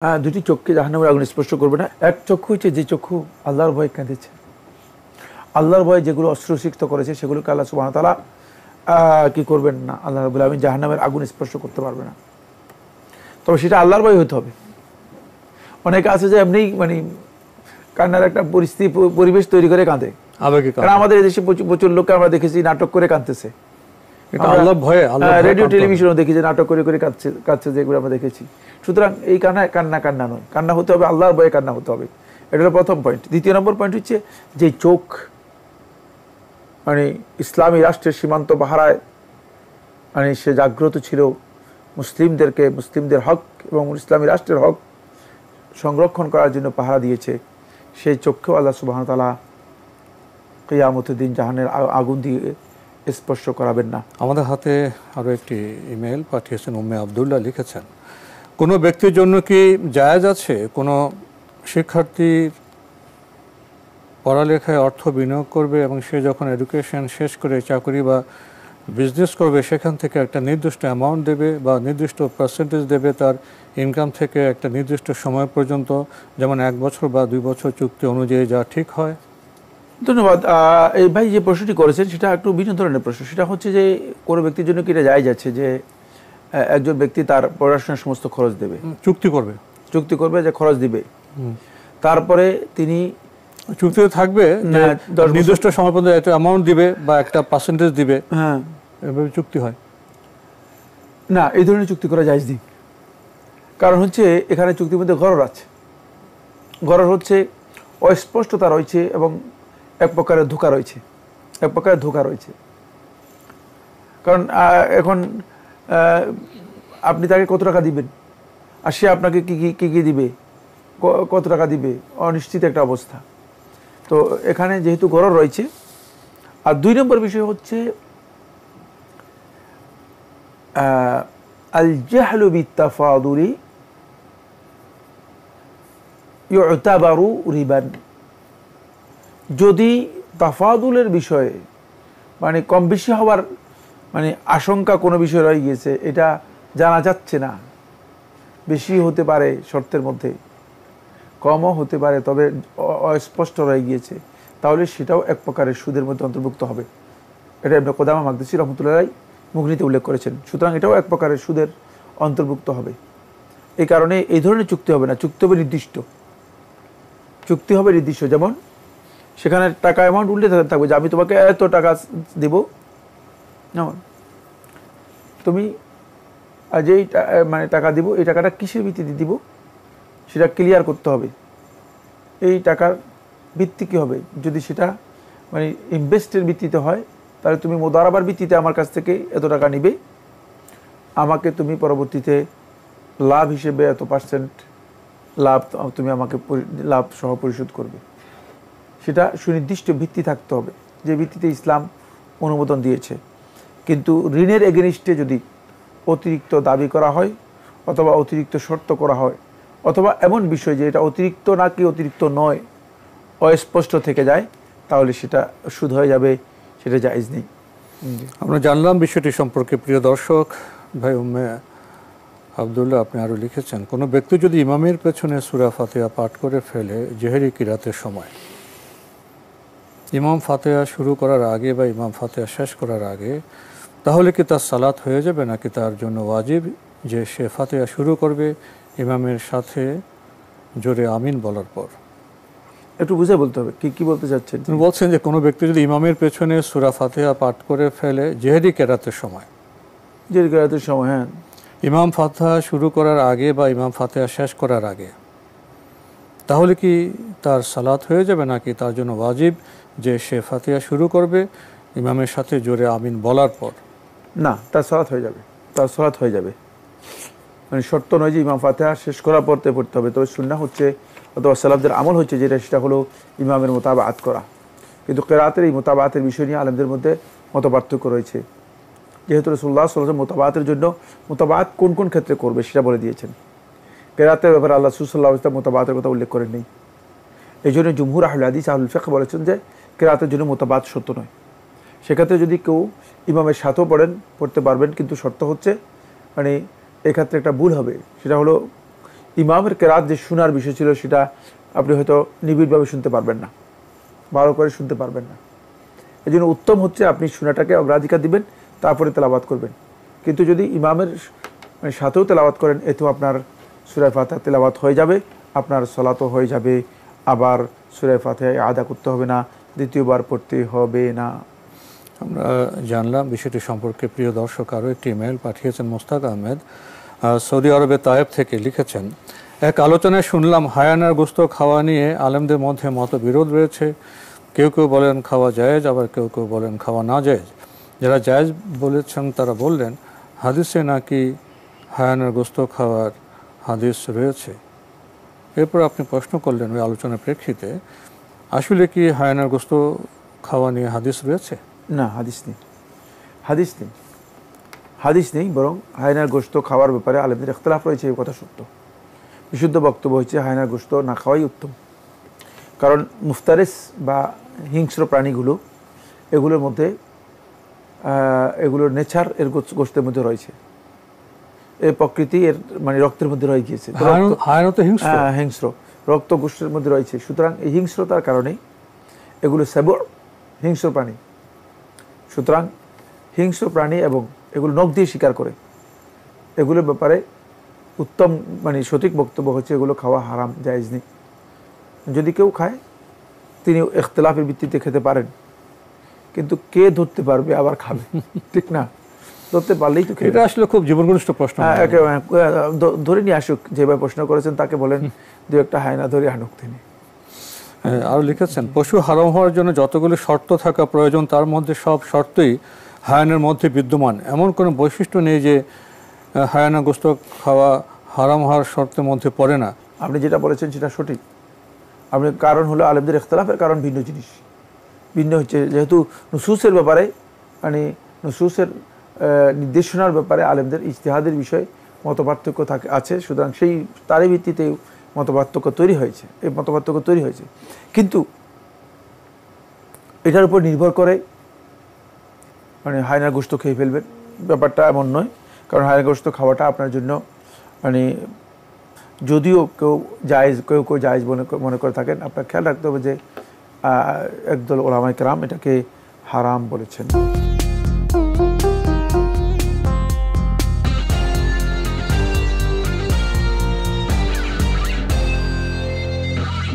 দুটি চোখকে জাহান্নামের আগুন স্পর্শ করবে না। এক চক্ষু হচ্ছে যে চক্ষু আল্লাহর ভয়ে কেঁদেছে, আল্লাহর ভয়ে যেগুলো অশ্রুসিক্ত করেছে সেগুলোকে আল্লাহ সুবহানাহু ওয়া তাআলা কি করবেন না, আল্লাহ রাব্বুল আলামিন জাহান্নামের আগুন স্পর্শ করতে পারবে না। তবে সেটা আল্লাহর ভয় হতে হবে। অনেকে আছে যে এমনি মানে কান্নার একটা পরিবেশ তৈরি করে কাঁদে, কারণ আমাদের দেশে প্রচুর লোককে আমরা দেখেছি নাটক করে কাঁদতেছে, রেডিও টেলিভিশনও দেখি যে নাটক করে করে কাঁদছে, যেগুলো আমরা দেখেছি। সুতরাং এই কান্না নয়, কান্না হতে হবে আল্লাহর ভয়ে, কান্না হতে হবে। এটা হলো প্রথম পয়েন্ট। দ্বিতীয় নম্বর পয়েন্ট হচ্ছে যে চোখ মানে ইসলামী রাষ্ট্রের সীমান্ত পাহারায় মানে সে জাগ্রত ছিল, মুসলিমদের হক এবং ইসলামী রাষ্ট্রের হক সংরক্ষণ করার জন্য পাহারা দিয়েছে। সেই চোখকেও আল্লাহ সুবহানাহু ওয়া তাআলা কিয়ামতের দিন জাহান্নামের আগুন দিয়ে স্পর্শ করাবেন না। আমাদের হাতে আরও একটি ইমেল পাঠিয়েছেন উম্মে আবদুল্লাহ, লিখেছেন, কোনো ব্যক্তির জন্য কি জায়েজ আছে কোনো শিক্ষার্থীর পড়ালেখায় অর্থ বিনিয়োগ করবে এবং সে যখন এডুকেশন শেষ করে চাকরি বা বিজনেস করবে সেখান থেকে একটা নির্দিষ্ট অ্যামাউন্ট দেবে বা নির্দিষ্ট পার্সেন্টেজ দেবে তার ইনকাম থেকে একটা নির্দিষ্ট সময় পর্যন্ত, যেমন 1 বছর বা 2 বছর চুক্তি অনুযায়ী যা ঠিক হয়? ধন্যবাদ। এই ভাই যে প্রশ্নটি করেছেন সেটা একটু ভিন্ন ধরনের প্রশ্ন। সেটা হচ্ছে যে কোনো ব্যক্তির জন্য কি এটা জায়েজ আছে যে একজন ব্যক্তি তার পড়াশোনার সমস্ত খরচ দেবে, চুক্তি করবে যে খরচ দিবে, তারপরে তিনি চুক্তিতে থাকবে নির্দিষ্ট সময় পর্যন্ত একটা অ্যামাউন্ট দিবে বা একটা পার্সেন্টেজ দিবে, হ্যাঁ এভাবে চুক্তি হয় না? এই ধরনের চুক্তি করা জায়েজ নেই। কারণ হচ্ছে এখানে চুক্তির মধ্যে গরর আছে। গরর হচ্ছে অস্পষ্টতা রয়েছে এবং এক প্রকারের ধোঁকা রয়েছে। কারণ এখন আপনি তাকে কত টাকা দিবেন আর সে আপনাকে কি দিবে, কত টাকা দিবে, অনিশ্চিত একটা অবস্থা। তো এখানে যেহেতু গরর রয়েছে। আর 2 নম্বর বিষয় হচ্ছে আল জাহলু বিত্তাফাদুলি ইউতাবারু রিবান। যদি তাফাদুলের বিষয়ে মানে কম বেশি হওয়ার মানে আশঙ্কা কোনো বিষয় রয়ে গিয়েছে, এটা জানা যাচ্ছে না, বেশি হতে পারে শর্তের মধ্যে, কমও হতে পারে তবে অস্পষ্ট রয়ে গিয়েছে, তাহলে সেটাও এক প্রকারের সুদের মধ্যে অন্তর্ভুক্ত হবে। এটা ইবনে কুদামা মাকদিসি রাহমাতুল্লাহ আলাইহি মুগনিতে উল্লেখ করেছেন। সুতরাং এটাও এক প্রকারের সুদের অন্তর্ভুক্ত হবে। এই কারণে এই ধরনের চুক্তি হবে না, চুক্তি হবে নির্দিষ্ট। যেমন সেখানে টাকা অ্যামাউন্ট উল্লেখ থাকবে যে আমি তোমাকে এত টাকা দেব, তুমি যেই মানে টাকা দিব, এই টাকাটা কিসের ভিত্তিতে দিব সেটা ক্লিয়ার করতে হবে। এই টাকার ভিত্তি কী হবে? যদি সেটা মানে ইনভেস্টের ভিত্তিতে হয় তাহলে তুমি মুদারাবার ভিত্তিতে আমার কাছ থেকে এত টাকা নিবে, আমাকে তুমি পরবর্তীতে লাভ হিসেবে এত % লাভ তুমি আমাকে লাভ সহ পরিশোধ করবে। সেটা সুনির্দিষ্ট ভিত্তি থাকতে হবে, যে ভিত্তিতে ইসলাম অনুমোদন দিয়েছে। কিন্তু ঋণের এগেনিস্টে যদি অতিরিক্ত দাবি করা হয় অথবা অতিরিক্ত শর্ত করা হয় অথবা এমন বিষয় যে এটা অতিরিক্ত নাকি অতিরিক্ত নয় অস্পষ্ট থেকে যায়, তাহলে সেটা সুদ হয়ে যাবে, সেটা জায়েজ নেই। আমরা জানলাম বিষয়টি সম্পর্কে। প্রিয় দর্শক ভাই উম্মে আবদুল্লাহ, আপনি আরও লিখেছেন, কোনো ব্যক্তি যদি ইমামের পেছনে সূরা ফাতিহা পাঠ করে ফেলে জেহেরি কিরাতের সময়, ইমাম ফাতিহা শুরু করার আগে বা ইমাম ফাতিহা শেষ করার আগে, তাহলে কি তার সালাত হয়ে যাবে নাকি তার জন্য ওয়াজিব যে সে ফাতিহা শুরু করবে ইমামের সাথে জোরে আমিন বলার পর? একটু বুঝে বলতে হবে কি বলতে চাচ্ছেন। তিনি বলছেন যে কোনো ব্যক্তি যদি ইমামের পেছনে সূরা ফাতিহা পাঠ করে ফেলে জেহেরি কেরাতের সময়, হ্যাঁ, ইমাম ফাতিহা শুরু করার আগে বা ইমাম ফাতিহা শেষ করার আগে, তাহলে কি তার সালাত হয়ে যাবে নাকি তার জন্য ওয়াজিব যে সে ফাতিহা শুরু করবে ইমামের সাথে জোরে আমিন বলার পর? না, তার সালাত হয়ে যাবে। মানে শর্ত নয় যে ইমাম ফাতিহা শেষ করার পর পড়তে হবে। তবে সুন্নাহ হচ্ছে অথবা সালাফদের আমল হচ্ছে সেটা হলো ইমামের মোতাবাআত করা। কিন্তু কিরাতের এই মোতাবাআতের বিষয় নিয়ে আলেমদের মধ্যে মতপার্থক্য রয়েছে। যেহেতু রাসূলুল্লাহ সাল্লাল্লাহু আলাইহি ওয়াসাল্লাম মোতাবাআতের জন্য মোতাবাআত কোন ক্ষেত্রে করবে সেটা বলে দিয়েছেন। কিরাতের ব্যাপারে আল্লাহ রাসূল সাল্লাল্লাহু আলাইহি ওয়াসাল্লাম মোতাবাআতের কথা উল্লেখ করেন নেই। এই জন্য জুমহুর আহলে হাদিস আহলুল ফিকহ বলেছেন যে কিরাতের জন্য মোতাবাআত শর্ত নয়। সেক্ষেত্রে যদি কেউ ইমামের সাথেও পড়তে পারবেন, কিন্তু শর্ত হচ্ছে মানে এক্ষেত্রে একটা ভুল হবে, সেটা হলো ইমামের কেরাত যে শোনার বিষয় ছিল সেটা আপনি হয়তো নিবিড়ভাবে শুনতে পারবেন না, ভালো করে শুনতে পারবেন না। এই জন্য উত্তম হচ্ছে আপনি শোনাটাকে অগ্রাধিকার দিবেন, তারপরে তেলাওয়াত করবেন। কিন্তু যদি ইমামের সাথেও তেলাওয়াত করেন, এতেও আপনার সূরা ফাতিহা তেলাওয়াত হয়ে যাবে, আপনার সলাতও হয়ে যাবে, আবার সূরা ফাতিহা আদা করতে হবে না, দ্বিতীয়বার পড়তে হবে না। আমরা জানলাম বিষয়টি সম্পর্কে। প্রিয় দর্শক, আরও একটি ইমেল পাঠিয়েছেন মোস্তাক আহমেদ, সৌদি আরবে তায়েব থেকে লিখেছেন, এক আলোচনায় শুনলাম হায়ানার গোশত খাওয়া নিয়ে আলেমদের মধ্যে মতবিরোধ রয়েছে। কেউ কেউ বলেন খাওয়া জায়েজ, আবার কেউ কেউ বলেন খাওয়া না জায়েজ। যারা জায়েজ বলেছেন তারা বললেন হাদিসে নাকি হায়ানার গোশত খাওয়ার হাদিস রয়েছে। এরপর আপনি প্রশ্ন করলেন ওই আলোচনার প্রেক্ষিতে, আসলে কি হায়ানার গোশত খাওয়া নিয়ে হাদিস রয়েছে? না, হাদিস নেই, হাদিস নেই, হাদিস নেই। বরং হায়নার গোশত খাওয়ার ব্যাপারে আলেমদের ইখতিলাফ রয়েছে, এই কথা সত্য। বিশুদ্ধ বক্তব্য হচ্ছে হায়নার গোশত না খাওয়াই উত্তম। কারণ মুফতারিস বা হিংস্র প্রাণীগুলো, এগুলোর মধ্যে এগুলোর নেচার এর গোশতের মধ্যে রয়েছে, এর প্রকৃতি এর মানে রক্তের মধ্যে রয়ে গিয়েছে। হিংস্র রক্ত গোশতের মধ্যে রয়েছে। সুতরাং এই হিংস্রতার কারণে এগুলো সেবর হিংস্র প্রাণী। সুতরাং হিংস্র প্রাণী এবং এগুলো নখ দিয়ে শিকার করে, এগুলোর ব্যাপারে উত্তম মানে সঠিক বক্তব্য হচ্ছে এগুলো খাওয়া হারাম, জায়েজ নেই। যদি কেউ খায় তিনি ইখতিলাফের ভিত্তিতে খেতে পারেন, কিন্তু কে ধরতে পারবে আবার খাবে? ঠিক না, ধরতে পারলেই তো। এটা আসলে খুব জীবনঘনিষ্ঠ প্রশ্ন। ধরে নিয়ে আসুক, যেভাবে প্রশ্ন করেছেন তাকে বলেন দু একটা হায়না ধরে আনুক তিনি। আরও লিখেছেন, পশু হারাম হওয়ার জন্য যতগুলো শর্ত থাকা প্রয়োজন তার মধ্যে সব শর্তই হায়ানের মধ্যে বিদ্যমান। এমন কোনো বৈশিষ্ট্য নেই যে হায়ানা গোশত খাওয়া হারাম হওয়ার শর্তের মধ্যে পড়ে না। আপনি যেটা বলেছেন সেটা সঠিক। আপনি কারণ হলো আলেমদের ইখতিলাফের কারণ ভিন্ন জিনিস। ভিন্ন হচ্ছে যেহেতু নুসুসের ব্যাপারে মানে নুসুসের নির্দেশনার ব্যাপারে আলেমদের ইজতিহাদের বিষয়ে মতপার্থক্য আছে। সুতরাং সেই তারই ভিত্তিতে মতপার্থক্য তৈরি হয়েছে, এই মতপার্থক্য তৈরি হয়েছে। কিন্তু এটার উপর নির্ভর করে মানে হায়নার গোশত খেয়ে ফেলবেন, ব্যাপারটা এমন নয়। কারণ হায়নার গোশত খাওয়াটা আপনার জন্য মানে যদিও কেউ জায়েজ, কেউ কেউ জায়েজ মনে করে থাকেন, আপনার খেয়াল রাখতে হবে যে একদল ওলামায়ে কেরাম এটাকে হারাম বলেছেন।